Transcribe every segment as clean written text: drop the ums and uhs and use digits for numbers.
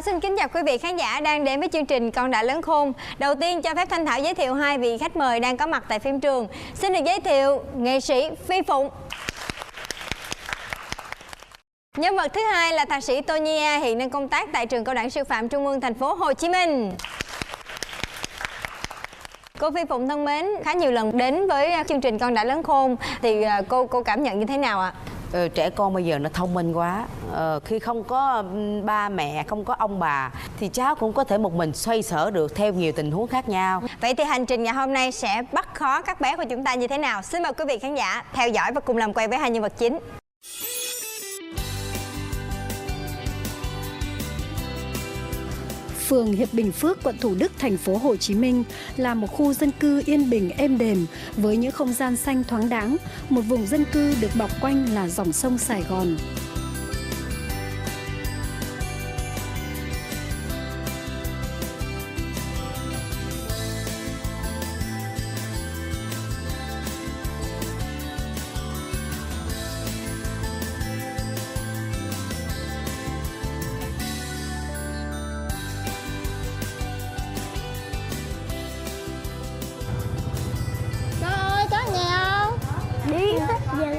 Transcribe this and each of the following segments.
Thảo xin kính chào quý vị khán giả đang đến với chương trình Con Đã Lớn Khôn. Đầu tiên cho phép Thanh Thảo giới thiệu hai vị khách mời đang có mặt tại phim trường. Xin được giới thiệu nghệ sĩ Phi Phụng. Nhân vật thứ hai là thạc sĩ Tô Nhi A, hiện đang công tác tại trường Cao đẳng Sư phạm Trung ương thành phố Hồ Chí Minh. Cô Phi Phụng thân mến, khá nhiều lần đến với chương trình Con Đã Lớn Khôn thì cô cảm nhận như thế nào ạ? Trẻ con bây giờ nó thông minh quá. Khi không có ba mẹ, không có ông bà thì cháu cũng có thể một mình xoay sở được theo nhiều tình huống khác nhau. Vậy thì hành trình ngày hôm nay sẽ bắt khó các bé của chúng ta như thế nào? Xin mời quý vị khán giả theo dõi và cùng làm quen với hai nhân vật chính. Phường Hiệp Bình Phước, quận Thủ Đức, thành phố Hồ Chí Minh là một khu dân cư yên bình êm đềm với những không gian xanh thoáng đãng, một vùng dân cư được bọc quanh là dòng sông Sài Gòn.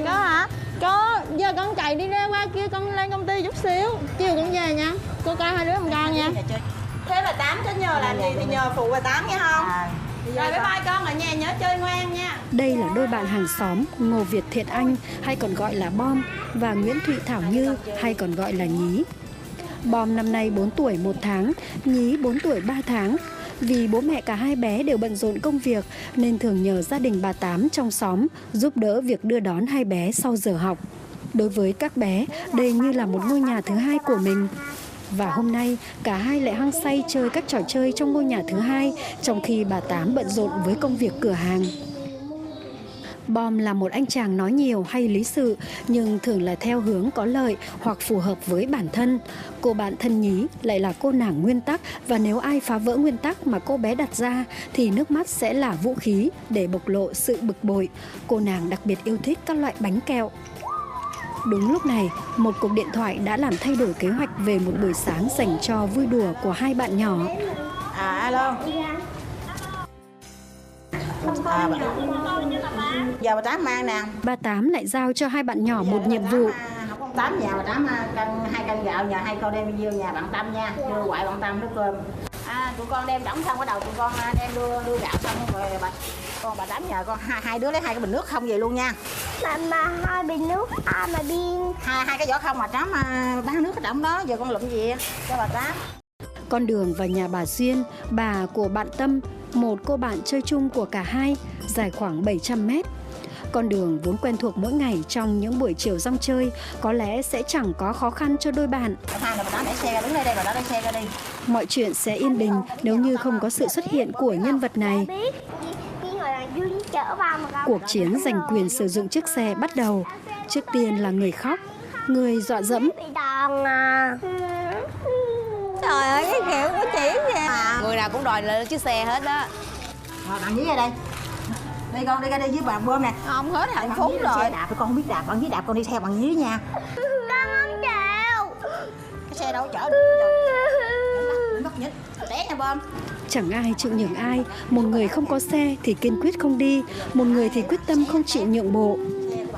Có hả? Có, giờ con chạy đi ra qua kia, con lên công ty chút xíu, chiều con về nha. Cô coi hai đứa con con nha. Thế bà Tám có nhờ làm gì thì nhờ phụ bà Tám nghe không? Rồi bye bye con, ở nhà nhớ chơi ngoan nha. Đây là đôi bạn hàng xóm Ngô Việt Thiện Anh hay còn gọi là Bom và Nguyễn Thụy Thảo Như hay còn gọi là Nhí. Bom năm nay 4 tuổi 1 tháng, Nhí 4 tuổi 3 tháng. Vì bố mẹ cả hai bé đều bận rộn công việc nên thường nhờ gia đình bà Tám trong xóm giúp đỡ việc đưa đón hai bé sau giờ học. Đối với các bé, đây như là một ngôi nhà thứ hai của mình. Và hôm nay, cả hai lại hăng say chơi các trò chơi trong ngôi nhà thứ hai, trong khi bà Tám bận rộn với công việc cửa hàng. Bom là một anh chàng nói nhiều hay lý sự, nhưng thường là theo hướng có lợi hoặc phù hợp với bản thân. Cô bạn thân Nhí lại là cô nàng nguyên tắc, và nếu ai phá vỡ nguyên tắc mà cô bé đặt ra thì nước mắt sẽ là vũ khí để bộc lộ sự bực bội. Cô nàng đặc biệt yêu thích các loại bánh kẹo. Đúng lúc này, một cuộc điện thoại đã làm thay đổi kế hoạch về một buổi sáng dành cho vui đùa của hai bạn nhỏ. Alo. Giờ bà Tám mang nè. Bà Tám lại giao cho hai bạn nhỏ một nhiệm vụ. Tám nhà bà Tám cân 2 cân gạo, nhà 2 con đem đi vô nhà bạn Tâm nha, đưa ngoại bạn Tâm nấu cơm. Tụi con đem đóng xong, bắt đầu tụi con đem đưa gạo xong rồi bà Tám nhờ con hai đứa lấy 2 cái bình nước không về luôn nha. Mà 2 bình nước mà pin hai cái vỏ không mà Tám bán nước ở trong đó, giờ con lụm gì cho bà Tám. Con đường vào nhà bà Duyên, bà của bạn Tâm, một cô bạn chơi chung của cả hai, dài khoảng 700 mét. Con đường vốn quen thuộc mỗi ngày trong những buổi chiều rong chơi có lẽ sẽ chẳng có khó khăn cho đôi bạn. Mọi chuyện sẽ yên bình nếu như không có sự xuất hiện của nhân vật này. Cuộc chiến giành quyền sử dụng chiếc xe bắt đầu. Trước tiên là người khóc, người dọa dẫm. Trời ơi, cái kiểu của chị vậy. Người nào cũng đòi lên chiếc xe hết đó. Rồi bạn Nhí ra đây. Đây con đi ra đây với bạn Bơm nè. Không hết hạnh phúc rồi. Xe đạp, con không biết đạp, bạn Nhí đạp con đi theo bạn Nhí nha. Con không chịu. Cái xe đâu chở được. Mất nhích. Té nha Bơm. Chẳng ai chịu nhường ai, một người không có xe thì kiên quyết không đi, một người thì quyết tâm không chịu nhượng bộ.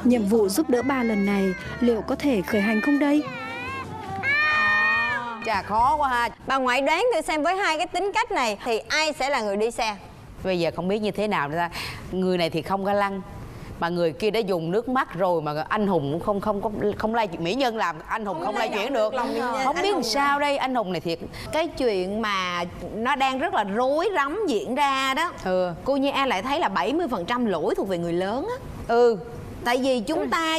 Nhiệm vụ giúp đỡ ba lần này liệu có thể khởi hành không đây? Chà, khó quá ha. Bà ngoại đoán thử xem, với hai cái tính cách này thì ai sẽ là người đi xe? Bây giờ không biết như thế nào ra. Người này thì không ga lăng, mà người kia đã dùng nước mắt rồi mà anh Hùng cũng không lay chuyện, mỹ nhân làm anh Hùng không lay chuyển được. Không biết làm sao đây, anh Hùng này thiệt. Cái chuyện mà nó đang rất là rối rắm diễn ra đó, cô Như An lại thấy là 70% lỗi thuộc về người lớn á. Tại vì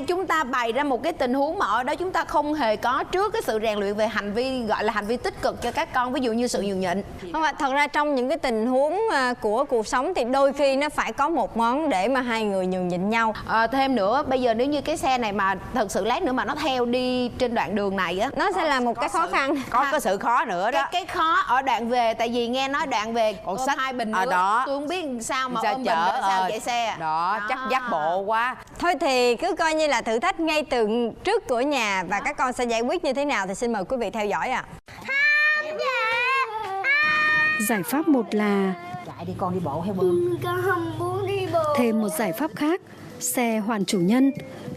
chúng ta bày ra một cái tình huống mà ở đó chúng ta không hề có trước cái sự rèn luyện về hành vi, gọi là hành vi tích cực cho các con, ví dụ như sự nhường nhịn. Không ạ, thật ra trong những cái tình huống của cuộc sống thì đôi khi nó phải có một món để mà hai người nhường nhịn nhau. Thêm nữa, bây giờ nếu như cái xe này mà thật sự lát nữa mà nó theo đi trên đoạn đường này á, nó sẽ là một cái khó khăn. Có sự khó nữa đó. Cái khó ở đoạn về, tại vì nghe nói đoạn về còn ôm 2 bình nữa đó. Tôi không biết sao mà sao ôm chở, bình sao chạy xe đó, chắc dắt bộ quá. Thôi thì cứ coi như là thử thách ngay từ trước cửa nhà và các con sẽ giải quyết như thế nào thì xin mời quý vị theo dõi ạ. 2, Giải pháp một là Chạy đi con, đi bộ hay bơm? Con không muốn đi bộ. thêm một giải pháp khác, xe hoàn chủ nhân.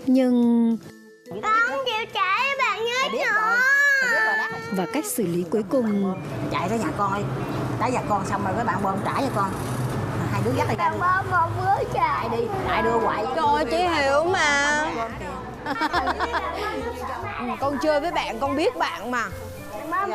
Nhưng Con không chịu chạy, bạn nhớ nhỏ. và cách xử lý cuối cùng Chạy tới nhà con đi, đá giặt con xong rồi các bạn bơm trả cho con. Hai đứa dắt đi ra đi. Con một bữa chạy. Đi, lại đưa hoài. Trời, chị hiểu mà. Con chơi với bạn con biết bạn mà. Bom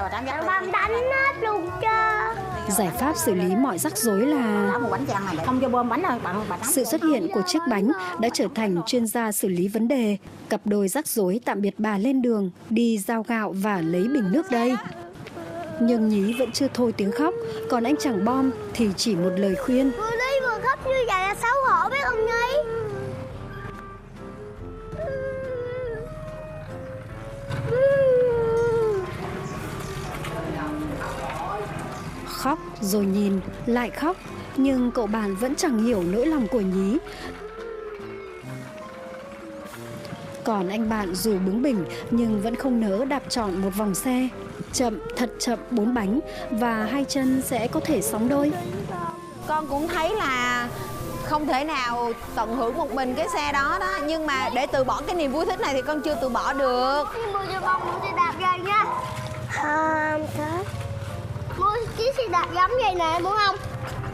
đánh hết luôn cho. giải pháp xử lý mọi rắc rối là Một bánh chan này không cho bơm bánh đâu bà. sự xuất hiện của chiếc bánh đã trở thành chuyên gia xử lý vấn đề. Cặp đôi rắc rối tạm biệt bà lên đường đi giao gạo và lấy bình nước đây. Nhưng Nhí vẫn chưa thôi tiếng khóc, còn anh chàng Bom thì chỉ một lời khuyên. Vừa đi vừa khóc như vậy là xấu hổ biết không Nhi? Khóc rồi nhìn, lại khóc, nhưng cậu bạn vẫn chẳng hiểu nỗi lòng của Nhí. Còn anh bạn dù bướng bỉnh nhưng vẫn không nỡ đạp trọn một vòng xe. Chậm, thật chậm 4 bánh và hai chân sẽ có thể sóng đôi. Con cũng thấy là không thể nào tận hưởng một mình cái xe đó đó. Nhưng mà để từ bỏ cái niềm vui thích này thì con chưa từ bỏ được. Mua cho con mua xe đạp rồi nha. Không thích. Mua chiếc xe đạp giống vậy nè, muốn không?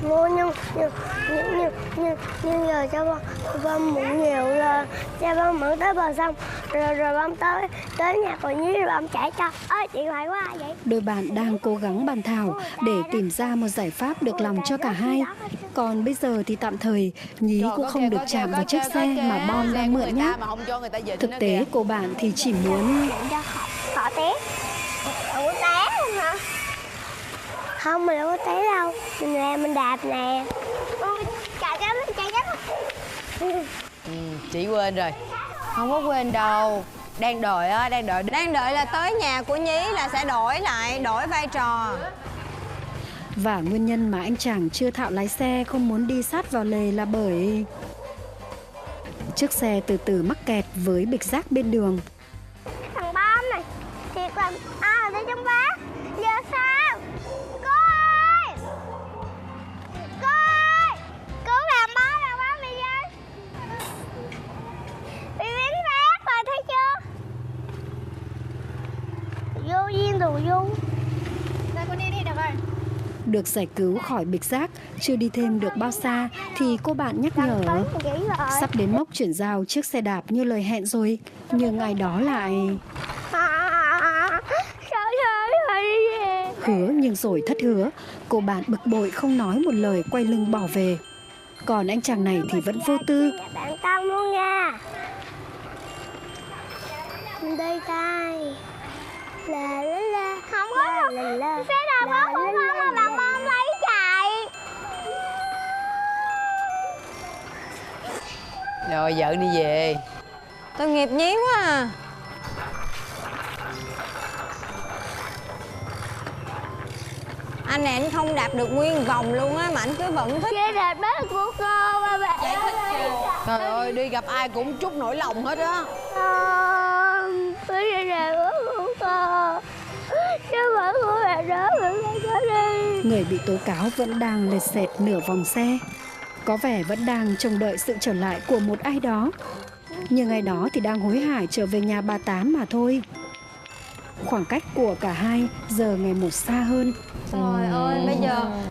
Mua nhưng giờ cho con mượn nhiều rồi, cho con mượn tới bờ sông rồi con tới nhà cô Nhí rồi con chạy cho. Ơi điện thoại quá vậy. Đôi bạn đang cố gắng bàn thảo để tìm ra một giải pháp được lòng cho cả hai. Còn bây giờ thì tạm thời Nhí cũng không được chạm vào chiếc xe mà Bom đang mượn nhé. Thực tế cô bạn thì chỉ muốn Cho họ té. Không có té không hả? Không, mình đâu có té đâu. Mình đạp nè. Chạy cái. Chị quên rồi. Không có quên đâu. Đang đợi á, đang đợi là tới nhà của Nhí là sẽ đổi vai trò. và nguyên nhân mà anh chàng chưa thạo lái xe không muốn đi sát vào lề là bởi chiếc xe từ từ mắc kẹt với bịch rác bên đường. Thằng Bom này thiệt là ở đây trong bác. Giờ sao? Cô ơi! Cô ơi! Cứu thằng Bom bị rơi. Bị biến rác rồi thấy chưa? Vô duyên đồ vô. Đây con đi được rồi. Được giải cứu khỏi bịch rác, chưa đi thêm được bao xa thì cô bạn nhắc nhở sắp đến mốc chuyển giao chiếc xe đạp như lời hẹn rồi. Nhưng ai đó lại hứa nhưng rồi thất hứa. Cô bạn bực bội không nói một lời quay lưng bỏ về. Còn anh chàng này thì vẫn vô tư. Bạn con luôn nha. Đây tay. La. Không có xe đạp đó cũng không mà bạn Bom lấy chạy. Rồi vợ đi về. Tội nghiệp Nhí quá à. Anh này anh không đạp được nguyên vòng luôn á mà anh cứ vẫn thích. Xe đạp đó của cô mà bạn. Trời ơi, đi gặp ai cũng trút nỗi lòng hết á. Xe đạp đó của cô. Chứ mà của bạn đó mình lấy nó đi. Người bị tố cáo vẫn đang lệch sệt nửa vòng xe. Có vẻ vẫn đang trông đợi sự trở lại của một ai đó. Nhưng ai đó thì đang hối hả trở về nhà bà Tám mà thôi. Khoảng cách của cả hai giờ ngày một xa hơn. Trời ơi,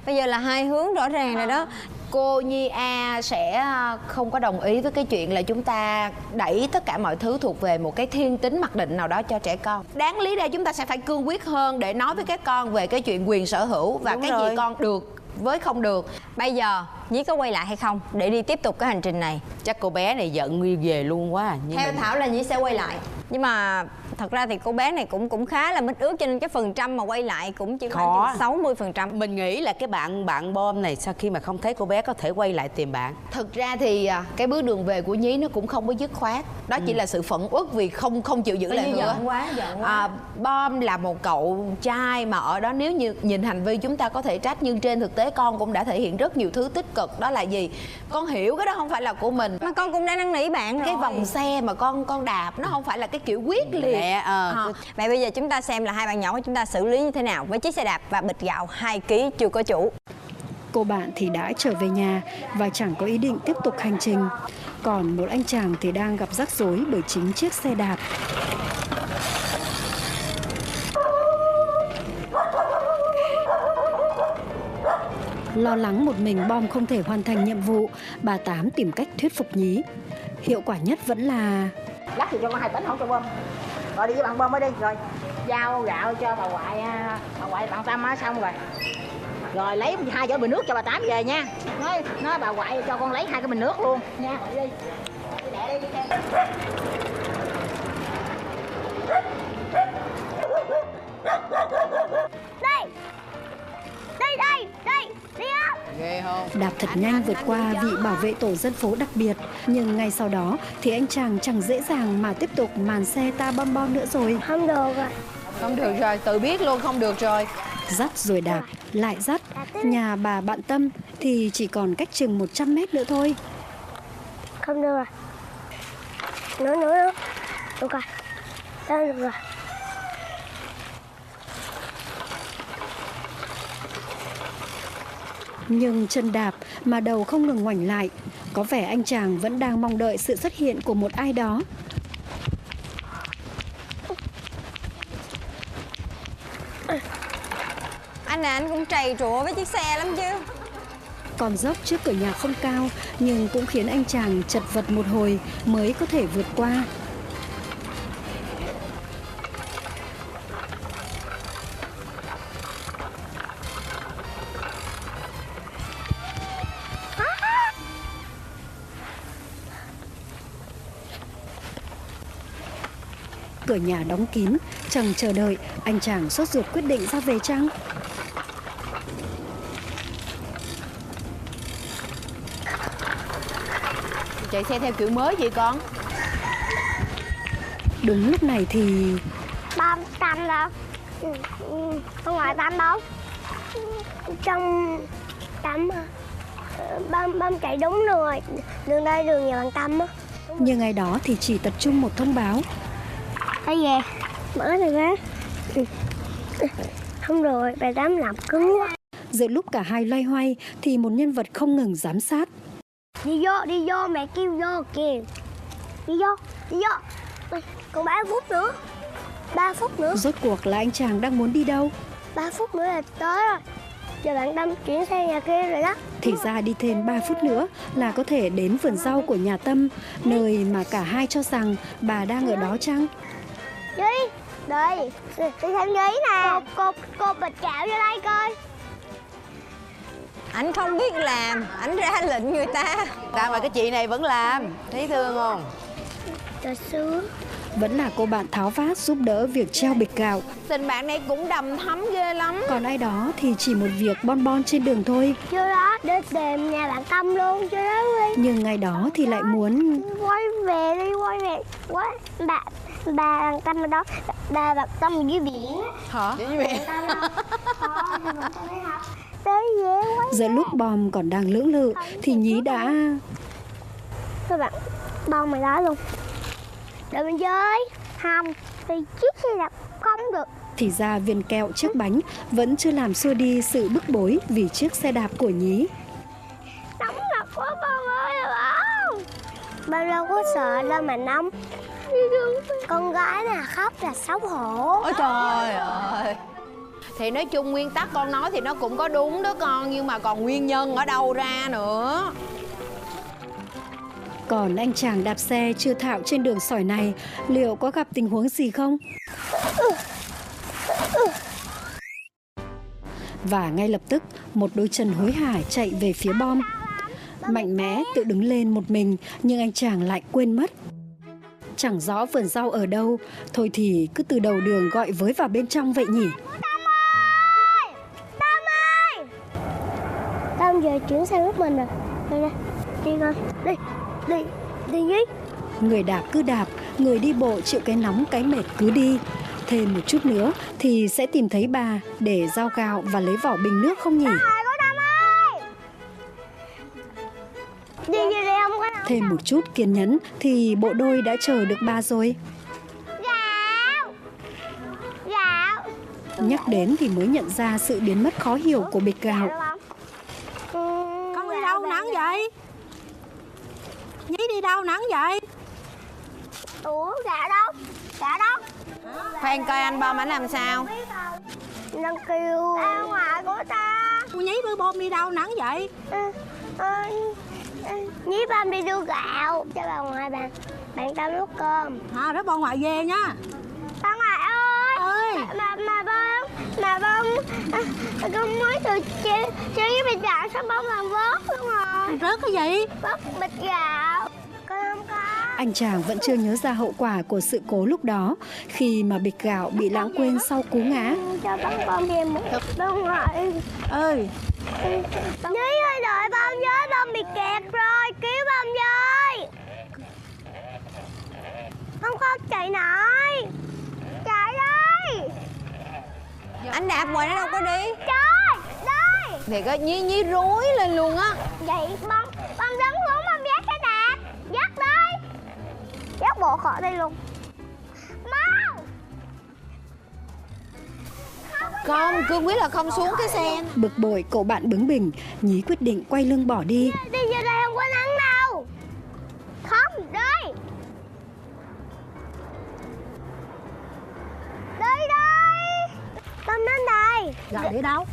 bây giờ là hai hướng rõ ràng rồi đó. Cô Nhi A sẽ không có đồng ý với cái chuyện là chúng ta đẩy tất cả mọi thứ thuộc về một cái thiên tính mặc định nào đó cho trẻ con. Đáng lý ra chúng ta sẽ phải cương quyết hơn để nói với các con về cái chuyện quyền sở hữu và cái gì con được với không được. Bây giờ Nhí có quay lại hay không để đi tiếp tục cái hành trình này? Chắc cô bé này giận Nguyên về luôn quá. Nhưng theo Thảo là Nhí sẽ quay lại. Nhưng mà thật ra thì cô bé này cũng khá là mít ướt, cho nên cái phần trăm mà quay lại cũng chỉ khoảng 60%. Mình nghĩ là cái bạn Bom này sau khi mà không thấy cô bé có thể quay lại tìm bạn. Thực ra thì cái bước đường về của Nhí nó cũng không có dứt khoát. Đó chỉ là sự phẫn uất vì không chịu giữ lại nữa. Giận quá. Bom là một cậu trai mà ở đó nếu như nhìn hành vi chúng ta có thể trách, nhưng trên thực tế con cũng đã thể hiện rất nhiều thứ tích cực. Đó là gì? Con hiểu cái đó không phải là của mình. Mà con cũng đã năn nỉ bạn cái vòng xe mà con đạp nó không phải là cái cái kiểu quyết liệt. Vậy bây giờ chúng ta xem là hai bạn nhỏ của chúng ta xử lý như thế nào với chiếc xe đạp và bịch gạo 2 kg chưa có chủ. Cô bạn thì đã trở về nhà và chẳng có ý định tiếp tục hành trình. Còn một anh chàng thì đang gặp rắc rối bởi chính chiếc xe đạp. Lo lắng một mình Bom không thể hoàn thành nhiệm vụ, bà Tám tìm cách thuyết phục Nhí. Hiệu quả nhất vẫn là lát thì cho con 2 tấn không cho Bom. Rồi đi với bạn Bom mới đi. Rồi giao gạo cho bà ngoại bạn Tâm á, xong rồi. Rồi lấy 2 cái bình nước cho bà Tám về nha. Nói bà ngoại cho con lấy 2 cái bình nước luôn nha. Đi. Đi theo. Đi á. Ghê không? đạp thật nhanh vượt qua vị bảo vệ tổ dân phố đặc biệt. Nhưng ngay sau đó thì anh chàng chẳng dễ dàng mà tiếp tục màn xe ta bom bom nữa rồi. Không được rồi. Không được rồi, tự biết luôn không được rồi. Dắt rồi đạp, lại dắt. Nhà bà bạn Tâm thì chỉ còn cách chừng 100 mét nữa thôi. Không được rồi. Nữa. Được rồi. Đó được rồi. Nhưng chân đạp mà đầu không ngừng ngoảnh lại. Có vẻ anh chàng vẫn đang mong đợi sự xuất hiện của một ai đó. Anh cũng trầy trụa với chiếc xe lắm chứ. Con dốc trước cửa nhà không cao, nhưng cũng khiến anh chàng chật vật một hồi mới có thể vượt qua. Cửa nhà đóng kín, chẳng chờ đợi, anh chàng sốt ruột quyết định ra về chăng? Chạy xe theo kiểu mới vậy con? Đúng lúc này thì Bom Tâm đâu? Không ngoài Tâm đâu? Trong Tâm Bom chạy đúng đường rồi. Đường đây đường nhà bạn Tâm á. nhưng ai đó thì chỉ tập trung một thông báo. Thấy về mở rồi á. Không rồi, bà Tám làm cứng quá. Giữa lúc cả hai loay hoay thì một nhân vật không ngừng giám sát. Đi vô, mẹ kêu vô kìa. Đi vô. Còn 3 phút nữa. 3 phút nữa. Rốt cuộc là anh chàng đang muốn đi đâu? 3 phút nữa là tới rồi. Giờ bạn Tâm chuyển sang nhà kia rồi đó. Thì ra đi thêm 3 phút nữa là có thể đến vườn rau của nhà Tâm, nơi mà cả hai cho rằng bà đang ở đó chăng? Duy, đây, đi xem Duy nè. Cô bịch gạo vô đây coi. Anh không biết làm, anh ra lệnh người ta. Sao mà cái chị này vẫn làm? Thấy thương không? Trời sướng. Vẫn là cô bạn tháo vát giúp đỡ việc treo bịch gạo. Tình bạn này cũng đầm thắm ghê lắm. Còn ai đó thì chỉ một việc bon bon trên đường thôi. Chưa đó, để tìm nhà bạn Tâm luôn, chưa đó đi. Nhưng ngày đó thì lại muốn Quay về. Bà bạn Tâm ở đó, bà bạn Tâm ở dưới biển. Hả? Tới dễ quá. giữa lúc Bom còn đang lưỡng lự thì Nhí đã Các bạn, bông mày đó luôn. Để mình chơi. Không, thì chiếc xe đạp không được. thì ra viên kẹo chiếc bánh vẫn chưa làm xua đi sự bức bối vì chiếc xe đạp của Nhí. Nóng lắm quá bông ơi bông. Bao đâu có sợ đâu mà nóng. Con gái nè khóc là xấu hổ. Ôi trời ơi. Thì nói chung nguyên tắc con nói thì nó cũng có đúng đó con. Nhưng mà còn nguyên nhân ở đâu ra nữa. Còn anh chàng đạp xe chưa thạo trên đường sỏi này liệu có gặp tình huống gì không? Và ngay lập tức một đôi chân hối hả chạy về phía Bom. Mạnh mẽ tự đứng lên một mình nhưng anh chàng lại quên mất. Chẳng rõ vườn rau ở đâu, thôi thì cứ từ đầu đường gọi với vào bên trong vậy nhỉ? Tâm giờ chuyển sang lúc mình rồi. Đây nè, đi coi. Đi Duy. Người đạp cứ đạp, người đi bộ chịu cái nóng cái mệt cứ đi. Thêm một chút nữa thì sẽ tìm thấy bà để rao gạo và lấy vỏ bình nước không nhỉ? Đi không có. Thêm một chút kiên nhẫn thì bộ đôi đã chờ được bà rồi. Nhắc đến thì mới nhận ra sự biến mất khó hiểu của bịch gạo. Con đi đâu nắng vậy? Nhí đi đâu nắng vậy? Ủa gạo đâu? Gạo đâu? Khoan coi anh Bom ảnh làm sao. Đang kêu ra ngoài của ta. Cô Nhí với Bom đi đâu nắng vậy? Nhí Bom đi đưa gạo cho bà ngoại bạn tao nấu cơm. Đó bà ngoại về nha. Bà ngoại ơi. Mà Bom con mới từ chơi với bịch gạo sao Bom làm vớt luôn rồi. Rớt cái gì? Vớt bịch gạo. Con không có. Anh chàng vẫn chưa nhớ ra hậu quả của sự cố lúc đó khi mà bịch gạo bị lãng quên sau cú ngã. Cho Bom về một bà ngoại. Ơi. Nhí ơi đợi Bom với, Bom bị kẹt rồi, cứu Bom với. Không chạy nổi. Chạy đây. Anh đạp ngoài nó đâu có đi. Trời, đây. Thì có nhí rối lên luôn á. Vậy Bom đứng xuống, Bom dắt cái đạp. Dắt đây. Dắt bộ khỏi đây luôn. Mau. Không, cương quyết là không xuống cái xe. Bực bội cậu bạn bướng bỉnh, Nhí quyết định quay lưng bỏ đi. Đi vô đây không có nắng đâu. Không, đây. Đây đây. Bom đến đây. Gạo đi đâu?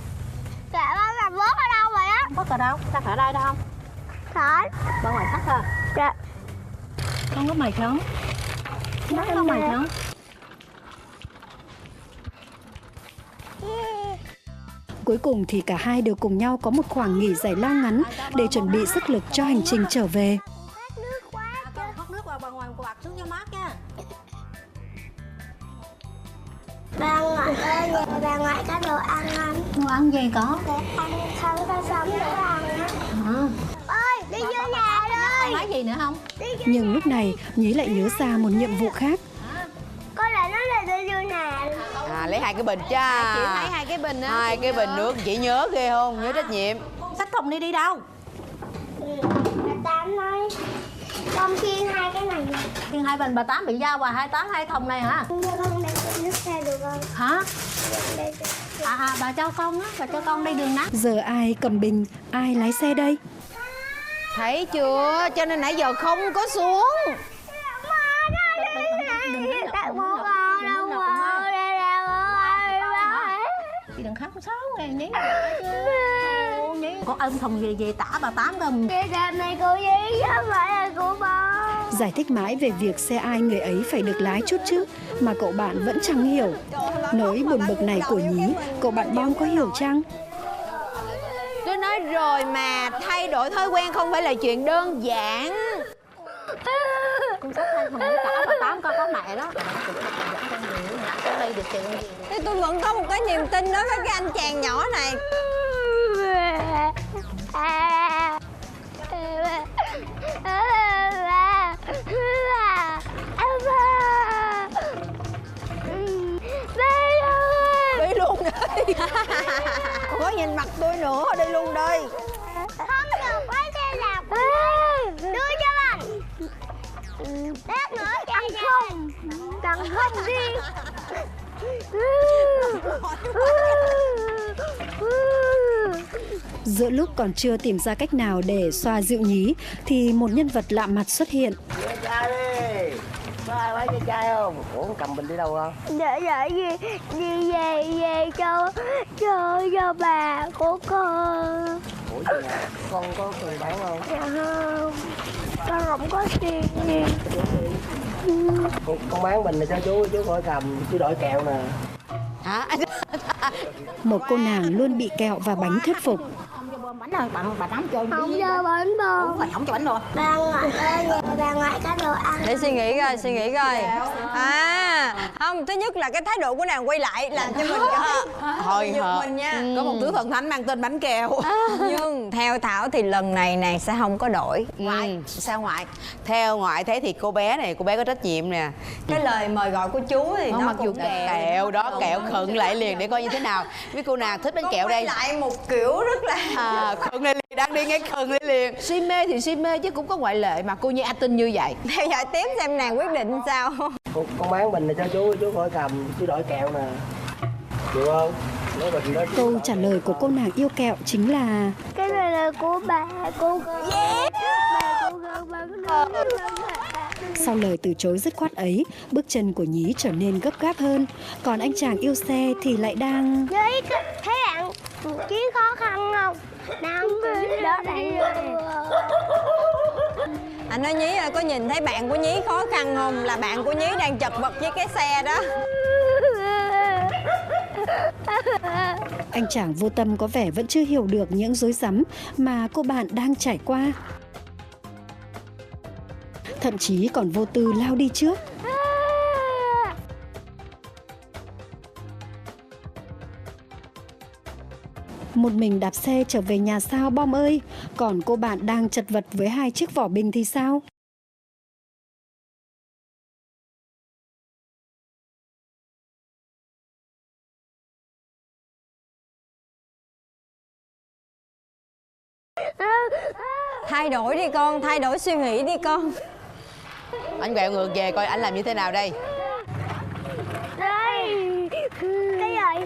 Dạ Bom làm vớt ở đâu vậy á? Vớt ở đâu? Chắc ở đây đâu? Phải. Bà ngoại thắt à? Dạ. Con có mệt không? Nó có mệt không? Cuối cùng thì cả hai đều cùng nhau có một khoảng nghỉ giải lao ngắn để chuẩn bị sức lực cho hành trình trở về. Khát nước quá. Con hất nước vào bà ngoại quạt xuống cho mát nha. Bà ngoại ơi, nhà bà ngoại có đồ ăn không? Đồ ăn gì có? Để ăn không có sống để ăn á. Ơi, đi vô nhà đi. Nói gì nữa không? Nhưng lúc này Nhí lại nhớ ra một nhiệm vụ khác. Con lại nói là đi vô nhà. Lấy 2 cái bình cha. Chị thấy 2 cái bình á. 2 cái bình nước, chị nhớ ghê không? Nhớ trách nhiệm. Xách thùng đi đâu? Bà Tám nói con khiêng 2 cái này. Khiêng 2 bình bà Tám bị giao và 2 thùng này hả? Con để nước xe được không? Hả? Đây. Bà cho con á, bà cho con đi đường nắng. Giờ ai cầm bình, ai lái xe đây? Thấy chưa? Cho nên nãy giờ không có xuống. Chị đừng khóc sớm nghe Nhí. Có ân thùng gì về tả bà Tám không? Cái đêm này cô Nhí chứ không phải là cô Bom. Giải thích mãi về việc xe ai người ấy phải được lái chút chứ mà cậu bạn vẫn chẳng hiểu. Nỗi buồn bực này của Nhí, cậu bạn Bom có hiểu chăng? Tôi nói rồi mà, thay đổi thói quen không phải là chuyện đơn giản. Con sắp hai thùng để tả bà Tám con có mẹ đó. Con đây được chuyện gì? Thế tôi vẫn có một cái niềm tin đối với cái anh chàng nhỏ này. Đi luôn đi. Không có nhìn mặt tôi nữa, đi luôn đi. Không được quay xe đạp. Đưa cho anh. Đáp nữa chạy không. Đằng không đi. Giữa lúc còn chưa tìm ra cách nào để xoa dịu Nhí thì một nhân vật lạ mặt xuất hiện. Chai đi. Có ai lấy cái chai không? Ủa cầm bình đi đâu không? Dạ đi về cho bà của con. Ủa gì nè? Con có tiền bán không? Dạ không. Con không có tiền. Con bán bình này cho chú khỏi cầm, chú đổi kẹo nè. Hả? Một cô nàng luôn bị kẹo và bánh thuyết phục. Bánh rồi, bà Tám cho Không cho bánh bông. không cho bánh rồi. Bà ngoại ơi, nhà bà ngoại có đồ ăn. Để suy nghĩ coi. Không, thứ nhất là cái thái độ của nàng quay lại làm cho mình Hồi giật hộp. mình nha. Có một thứ thần thánh mang tên bánh kẹo. Nhưng theo Thảo thì lần này nàng sẽ không có đổi. Ngoại, sao ngoại? Theo ngoại thấy thì cô bé có trách nhiệm nè. Cái lời mời gọi của chú thì Nó nó mặc dù cũng Kẹo đó, kẹo khựng lại liền để coi như thế nào. Với cô nào thích bánh kẹo quay đây? lại một kiểu rất là Khựng lại liền, đang đi ngay khựng lại liền. Si mê thì si mê chứ cũng có ngoại lệ mà cô Nhi tin như vậy. theo dõi tiếp xem nàng quyết định sao. Con bán bình này cho chú khỏi cầm, chú đổi kẹo nè. chịu không? Lấy bình đó. Câu trả lời của cô nàng yêu kẹo chính là Cái này là của bà, cô bà cô gần bà. sau lời từ chối dứt khoát ấy, bước chân của Nhí trở nên gấp gáp hơn. Còn anh chàng yêu xe thì lại đang Với thế bạn chuyến khó khăn không? Nào đỡ bạn. Anh nói Nhí ơi, có nhìn thấy bạn của Nhí khó khăn không? Là bạn của Nhí đang chật vật với cái xe đó. anh chàng vô tâm có vẻ vẫn chưa hiểu được những rối rắm mà cô bạn đang trải qua. Thậm chí còn vô tư lao đi trước. Một mình đạp xe trở về nhà sao Bom ơi? Còn cô bạn đang chật vật với 2 chiếc vỏ bình thì sao? Thay đổi đi con, thay đổi suy nghĩ đi con. Anh quẹo ngược về coi anh làm như thế nào đây. Đây. Cái gì?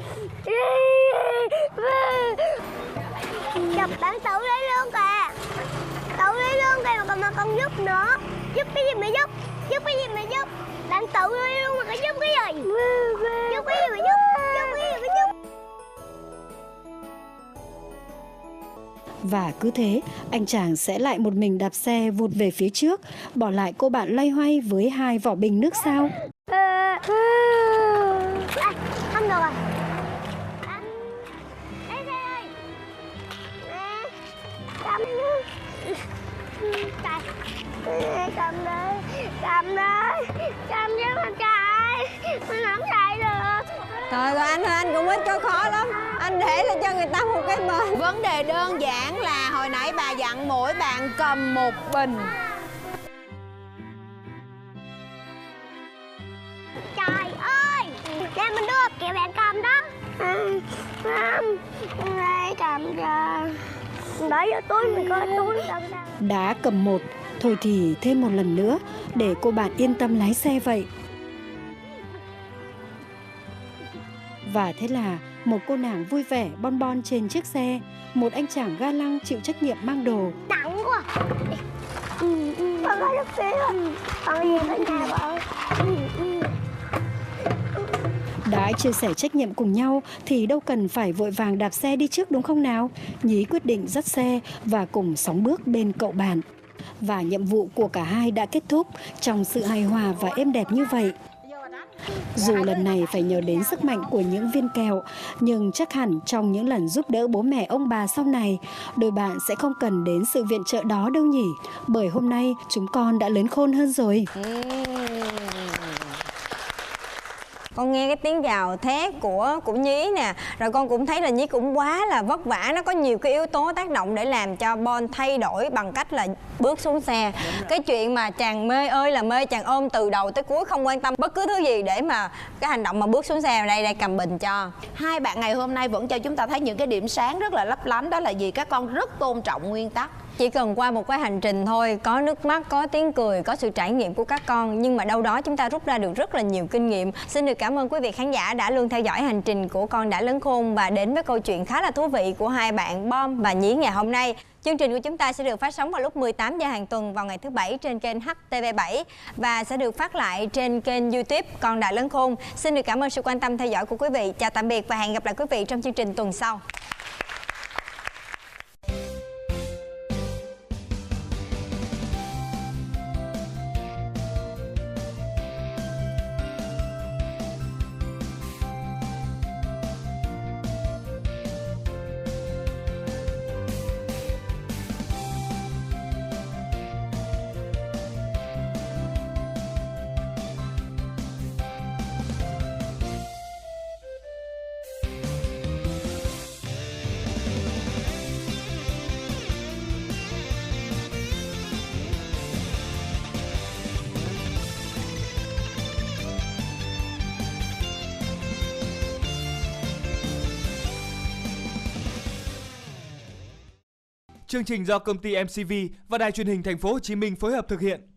Chụp bạn tự lấy luôn kìa. Tự lấy luôn kìa mà còn giúp nữa. Giúp cái gì mà giúp? Giúp cái gì mà giúp? Bạn tự lấy luôn mà có giúp cái gì? Giúp cái gì mà giúp? Giúp cái gì mà giúp? Và cứ thế, anh chàng sẽ lại một mình đạp xe vụt về phía trước, bỏ lại cô bạn loay hoay với 2 vỏ bình nước sao. Không được rồi. Đây đây. Cầm cầm đây, cầm đây, cầm chứ mà chạy, mình không chạy được. Trời ơi anh cũng ít có khó lắm. Anh để lại cho người ta một cái bình. Vấn đề đơn giản là hồi nãy bà dặn mỗi bạn cầm một bình. Trời ơi, để mình đưa kìa bạn cầm đó. Đây cầm ra. Để vô túi mình coi túi cầm ra. Đã cầm một, thôi thì thêm một lần nữa để cô bạn yên tâm lái xe vậy. Và thế là một cô nàng vui vẻ bon bon trên chiếc xe, một anh chàng ga lăng chịu trách nhiệm mang đồ. Nặng quá. Con có chút xíu. Con gì ở nhà vợ. Đã chia sẻ trách nhiệm cùng nhau thì đâu cần phải vội vàng đạp xe đi trước đúng không nào? Nhí quyết định dắt xe và cùng sóng bước bên cậu bạn. Và nhiệm vụ của cả hai đã kết thúc trong sự hài hòa và êm đẹp như vậy. Dù lần này phải nhờ đến sức mạnh của những viên kẹo, nhưng chắc hẳn trong những lần giúp đỡ bố mẹ ông bà sau này, đôi bạn sẽ không cần đến sự viện trợ đó đâu nhỉ? Bởi hôm nay chúng con đã lớn khôn hơn rồi. Con nghe cái tiếng gào thét của Nhí nè, rồi con cũng thấy là Nhí cũng quá là vất vả. Nó có nhiều cái yếu tố tác động để làm cho Bon thay đổi bằng cách là bước xuống xe. Cái chuyện mà chàng mê ơi là mê, chàng ôm từ đầu tới cuối không quan tâm bất cứ thứ gì để mà cái hành động mà bước xuống xe. Đây cầm bình cho. Hai bạn ngày hôm nay vẫn cho chúng ta thấy những cái điểm sáng rất là lấp lánh. Đó là gì? Các con rất tôn trọng nguyên tắc. Chỉ cần qua một cái hành trình thôi, có nước mắt, có tiếng cười, có sự trải nghiệm của các con, nhưng mà đâu đó chúng ta rút ra được rất là nhiều kinh nghiệm. Xin được cảm ơn quý vị khán giả đã luôn theo dõi hành trình của Con Đã Lớn Khôn và đến với câu chuyện khá là thú vị của hai bạn Bom và Nhí ngày hôm nay. Chương trình của chúng ta sẽ được phát sóng vào lúc 18 giờ hàng tuần vào ngày thứ Bảy trên kênh HTV7 và sẽ được phát lại trên kênh YouTube Con Đã Lớn Khôn. Xin được cảm ơn sự quan tâm theo dõi của quý vị. Chào tạm biệt và hẹn gặp lại quý vị trong chương trình tuần sau. Chương trình do công ty MCV và Đài Truyền hình Thành phố Hồ Chí Minh phối hợp thực hiện.